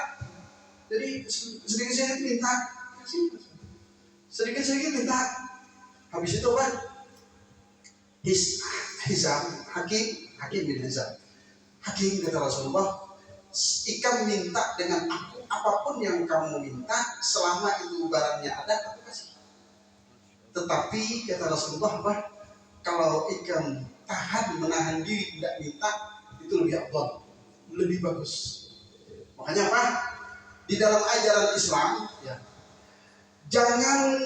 Jadi sedikit-sedikit minta, sedikit-sedikit minta. Habis itu kan Hizam, Hakim bin Hizam. Hakim kata Rasulullah, ikam minta dengan aku apapun yang kamu minta, selama itu barangnya ada, aku kasih. Tetapi kata Rasulullah, kalau ikam tahan menahan diri tidak minta, itu lebih afdal, lebih bagus. Makanya apa? Di dalam ajaran Islam ya, jangan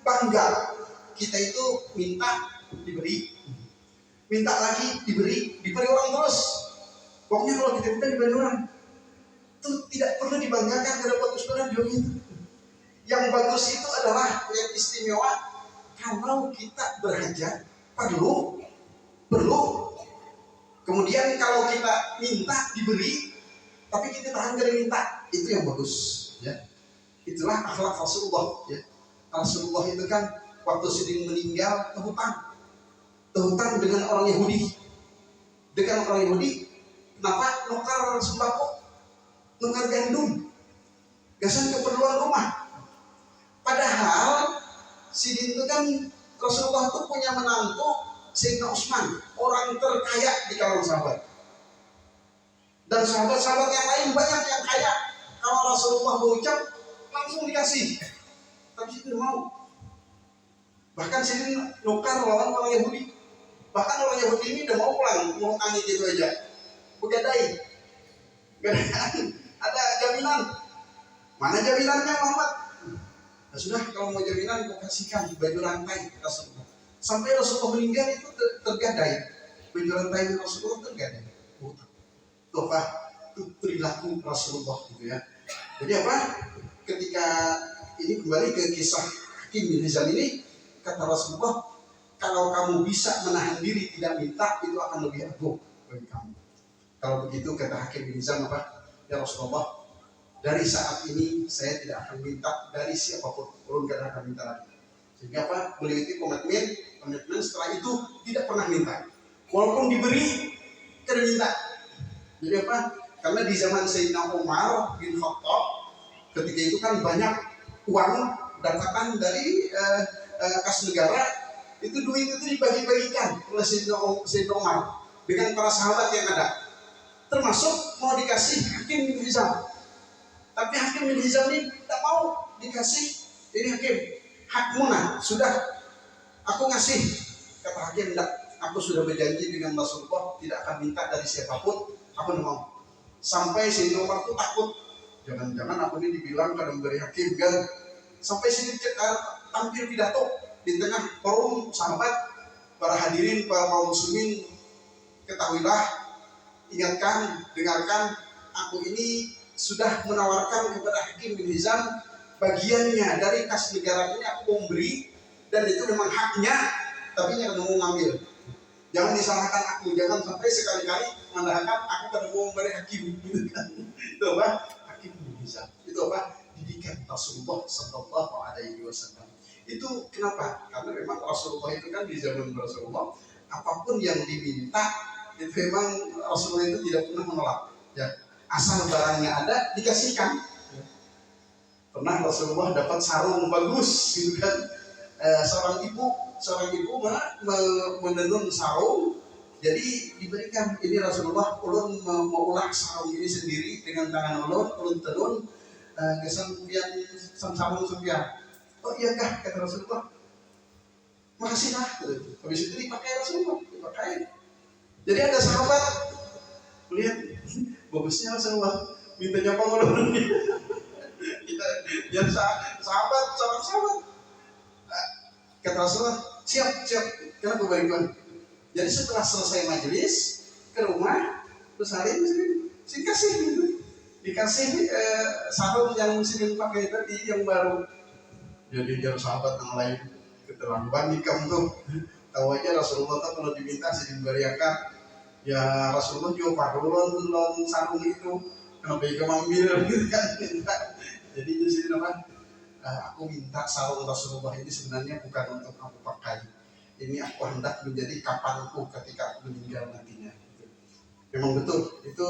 bangga kita itu minta diberi, minta lagi diberi orang terus. Pokoknya kalau kita minta diberi orang, itu tidak perlu dibanggakan karena bagus banget itu. Yang bagus itu adalah yang istimewa kalau kita berhajat, perlu. Kemudian kalau kita minta diberi, tapi kita tahan dari minta, itu yang bagus ya. Itulah akhlak Rasulullah ya. Rasulullah itu kan waktu Sidin meninggal terhutang dengan orang Yahudi. Kenapa? Nukar sembako, nukar gandum, gasan keperluan rumah. Padahal Sidin itu kan Rasulullah itu punya menantu Sayyidina Utsman, orang terkaya di kalangan sahabat. Dan sahabat-sahabat yang lain banyak yang kaya. Kalau Rasulullah berucap langsung dikasih, tapi itu mau. Bahkan sini nukar lawan orang Yahudi. Bahkan orang Yahudi ini udah mau pulang, mau tani gitu aja. Begadai. Ada jaminan. Mana jaminannya Muhammad? Nah, sudah kalau mau jaminan kau kasihkan baju rantai Rasulullah. Sampai Rasulullah meninggal itu tergadai. Baju rantai Rasulullah tergadai. Tuh Pak, itu perilaku Rasulullah gitu ya. Jadi apa? Ketika ini kembali ke kisah Hakim bin Hizam ini, kata Rasulullah, kalau kamu bisa menahan diri tidak minta, itu akan lebih agung bagi kamu. Kalau begitu kata Hakim bin Hizam apa? Ya Rasulullah, dari saat ini saya tidak akan minta dari siapapun, belum akan minta lagi. Sehingga apa? Beliau itu komitmen setelah itu tidak pernah minta. Walaupun diberi, tidak minta. Jadi apa? Karena di zaman Sayyidina Umar bin Khattab, ketika itu kan banyak uang datangkan dari kas negara, itu duit itu dibagi-bagikan oleh Sayyidina Umar dengan para sahabat yang ada. Termasuk mau dikasih Hakim bin Hizam. Tapi Hakim bin Hizam ini tidak mau dikasih. Ini Hakim, hakmuna, sudah aku ngasih. Kata Hakim, tidak, aku sudah berjanji dengan Rasulullah tidak akan minta dari siapapun, aku tidak mau. Sampai Sayyidina Umar itu takut, jangan-jangan aku ini dibilang kadang dari Hakim kan. Sampai sini tampil pidato di tengah forum sahabat, para hadirin, para kaum muslimin, ketahuilah, ingatkan, dengarkan, aku ini sudah menawarkan kepada Hakim bin Hizam bagiannya dari kas negara ini aku memberi, dan itu memang haknya, tapi jangan mau ngambil. Jangan disalahkan aku, jangan sampai sekali-kali mengatakan aku tidak mau memberi Hakim, gitu kan? Itu apa? Hakim bin Hizam. Itu apa? Didikan Rasulullah Sallallahu Alaihi Wasallam. Itu kenapa? Karena memang Rasulullah itu kan di zaman Rasulullah apapun yang diminta itu memang Rasulullah itu tidak pernah menolak. Ya, asal barangnya ada dikasihkan. Pernah Rasulullah dapat sarung bagus, gitu kan? Seorang ibu menenun sarung, jadi diberikan ini Rasulullah, ulun mau ulang sarung ini sendiri dengan tangan ulun tenun, kemudian sarung sempian. Oh iya kah, kata Rasulullah, makasih lah. Habis itu dipakai Rasulullah, dipakai. Jadi ada sahabat lihat bagusnya Rasulullah, mintanya pengulun. Yang sahabat, seorang sahabat, kata Rasulullah, siap, kenapa bagaimana? Jadi setelah selesai majelis ke rumah, terus hari ini dikasih gitu, dikasih sarung yang muslim pakai tadi yang baru. Jadi jangan sahabat yang lain keterlaluan nikam tuh. Tahu aja Rasulullah tuh kalau diminta sih diberikan. Ya Rasulullah juga parulon sarung itu, kenapa ikan ambil gitu kan? Jadi di sini apa? Aku minta sarung Rasulullah ini sebenarnya bukan untuk aku pakai. Ini aku hendak menjadi kapanku ketika aku meninggal nantinya. Memang betul. Itu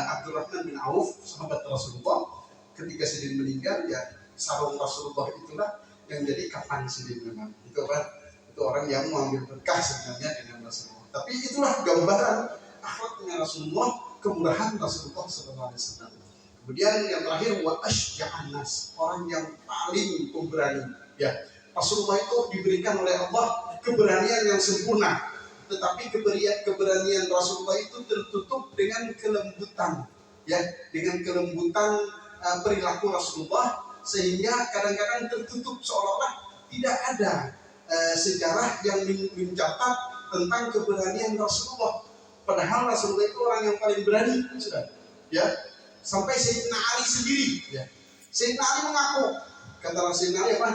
Abdurrahman bin Auf, sahabat Rasulullah, ketika sedih meninggal ya sarung Rasulullah itulah yang jadi kapan sedih memang. Itu apa? Itu orang yang mengambil berkah sebenarnya dengan Rasulullah. Tapi itulah gambaran akhlaknya Rasulullah, kemurahan Rasulullah SAW. Kemudian yang terakhir wa asyja'an nas, orang yang paling pemberani. Ya, Rasulullah itu diberikan oleh Allah keberanian yang sempurna, tetapi keberanian Rasulullah itu tertutup dengan kelembutan, ya, dengan kelembutan perilaku Rasulullah, sehingga kadang-kadang tertutup seolah-olah tidak ada sejarah yang mencatat tentang keberanian Rasulullah. Padahal Rasulullah itu orang yang paling berani, sudah, ya. Sampai Sayyidina Ali sendiri, ya. Sayyidina Ali mengaku, kata Sayyidina Ali apa?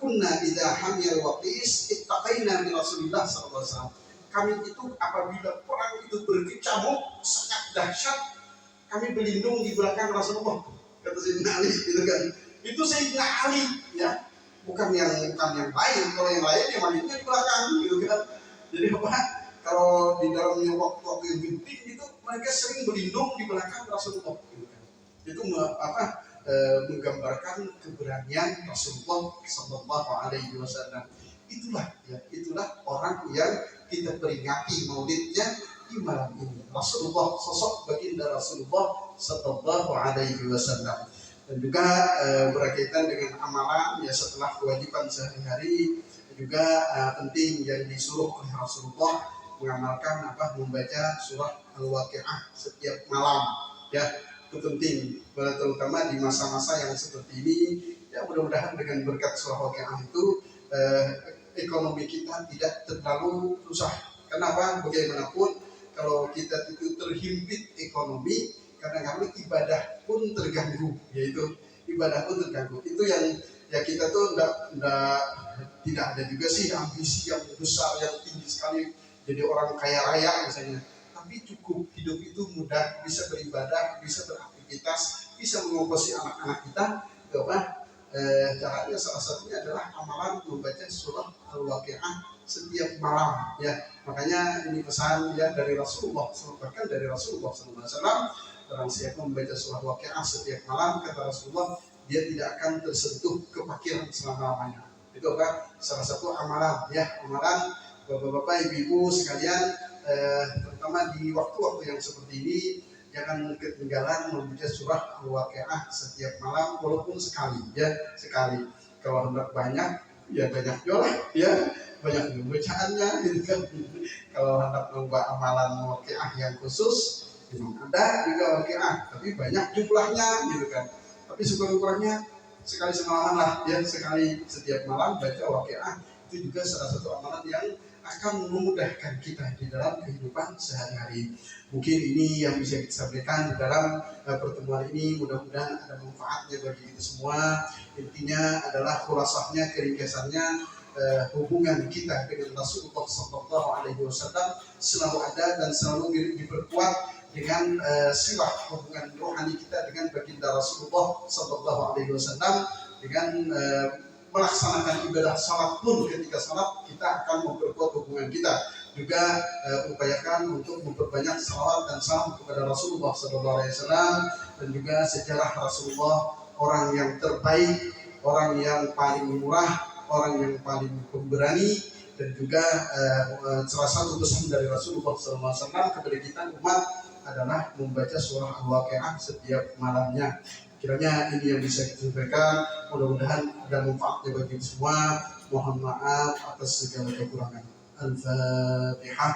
Kunna idza hamil waqis ittaqaina min Rasulillah sallallahu alaihi wasallam. Kami itu apabila perang itu berkecamuk sangat dahsyat, kami berlindung di belakang Rasulullah. Kata Sayyidina Ali, gitu kan. Itu Sayyidina Ali, ya. Bukan yang lain. Kalau yang lain yang malingnya di belakang, gitu kan. Jadi apa? Kalau di dalamnya waktu yang genting itu mereka sering berlindung di belakang Rasulullah, gitu kan. Itu menggambarkan keberanian Rasulullah Sallallahu Alaihi Wasallam. Itulah orang yang kita peringati maulidnya di malam ini. Rasulullah, sosok baginda Rasulullah Sallallahu Alaihi Wasallam. Dan juga berkaitan dengan amalan ya setelah kewajiban sehari-hari, juga penting yang disuruh oleh Rasulullah mengamalkan membaca surah Al-Waqiah setiap malam ya, itu penting terutama di masa-masa yang seperti ini ya. Mudah-mudahan dengan berkat surah Al-Waqiah itu ekonomi kita tidak terlalu susah. Kenapa? Bagaimanapun kalau kita itu terhimpit ekonomi, kadang-kadang ibadah pun terganggu, yaitu ibadah pun terganggu. Itu yang ya kita tuh tidak ada juga sih ambisi yang besar yang tinggi sekali jadi orang kaya raya misalnya, tapi cukup hidup itu mudah, bisa beribadah, bisa beraktivitas, bisa mengongkosi anak-anak kita. Itu caranya salah satunya adalah amalan membaca surah Al-Waqiah setiap malam ya. Makanya ini pesan ya dari Rasulullah, bahkan dari Rasulullah SAW, barang siapa membaca surah Al-Waqiah setiap malam, kata Rasulullah, dia tidak akan tersentuh kefakiran selama-lamanya. Itu salah satu amalan ya, amalan bapak-bapak, ibu-ibu sekalian, terutama di waktu-waktu yang seperti ini, jangan ketinggalan membaca surah Al-Waqiah setiap malam, walaupun sekali ya, sekali. Kalau hendak banyak ya banyak juga ya, banyak bacaannya gitu kan. Kalau hendak membuat amalan Waqiah yang khusus, memang ada juga Waqiah, tapi banyak jumlahnya gitu kan. Tapi sekurang-kurangnya sekali semalam lah ya, sekali setiap malam baca Waqiah. Itu juga salah satu amalan yang akan memudahkan kita di dalam kehidupan sehari-hari. Mungkin ini yang bisa kita sampaikan di dalam pertemuan ini. Mudah-mudahan ada manfaatnya bagi kita semua. Intinya adalah khulasahnya, keringkasannya, hubungan kita dengan Rasulullah SAW selalu ada dan selalu diperkuat dengan silah hubungan rohani kita dengan baginda Rasulullah SAW, dengan melaksanakan ibadah salat pun ketika salat kita akan memperkuat hubungan kita. Juga upayakan untuk memperbanyak salawat dan salam kepada Rasulullah SAW, dan juga sejarah Rasulullah, orang yang terbaik, orang yang paling murah, orang yang paling pemberani, dan juga salah satu pesan dari Rasulullah SAW kepada kita umat adalah membaca surah Al-Waqiah setiap malamnya. Kiranya ini yang bisa kita sampaikan. Mudah-mudahan ada manfaatnya bagi semua. Mohon maaf atas segala kekurangan. Al-Fatihah.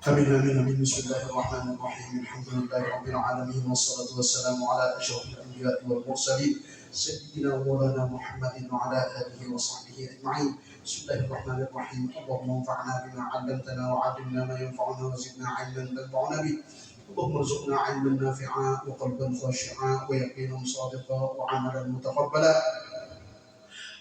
Amin amin amin. Bismillahirrahmanirrahim. Alhamdulillahirabbil alamin wassalatu wassalamu ala asyrofil anbiya'i wal mursalin sayyidina wa maulana Muhammadin wa ala alihi wa sahbihi ajma'in. Bismillahirrahmanirrahim. Allahumma anfa'na bima 'allamtana wa 'allimna ma yanfa'una wa zidna 'ilman tanfa'una bih. Allahumma arzuqna 'ilman nafi'a wa qalban khashi'a wa yaqinan sadiqan wa 'amalan mutaqabbala.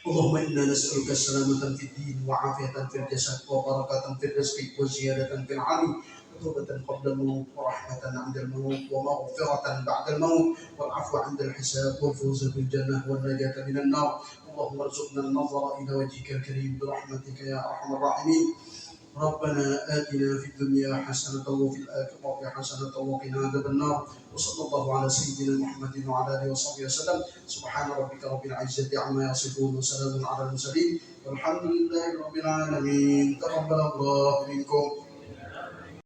Allahumma inna nas'aluka salamatan fid din wa 'afiyatan fil jasad wa barakatan fil rizqi wa ziyadatan fil 'ilmi wa tawbatan qabla al-maut wa rahmatan 'inda al-maut wa maghfiratan ba'da al-maut wal 'afwa 'inda al-hisab wal fawza bil jannah wan najata minan nar. Allahumma arzuqna an-nazara ila wajhika al-karim bi rahmatika ya arhamar rahimin. ربنا آتنا في الدنيا حسنة وفي الآخرة حسنة وقنا عذاب النار. وصلى الله على سيدنا محمد وعلى آله وصحبه وسلم. سبحان ربك رب العزة عما يصفون وسلام على المرسلين والحمد لله رب العالمين. تقبل الله منكم.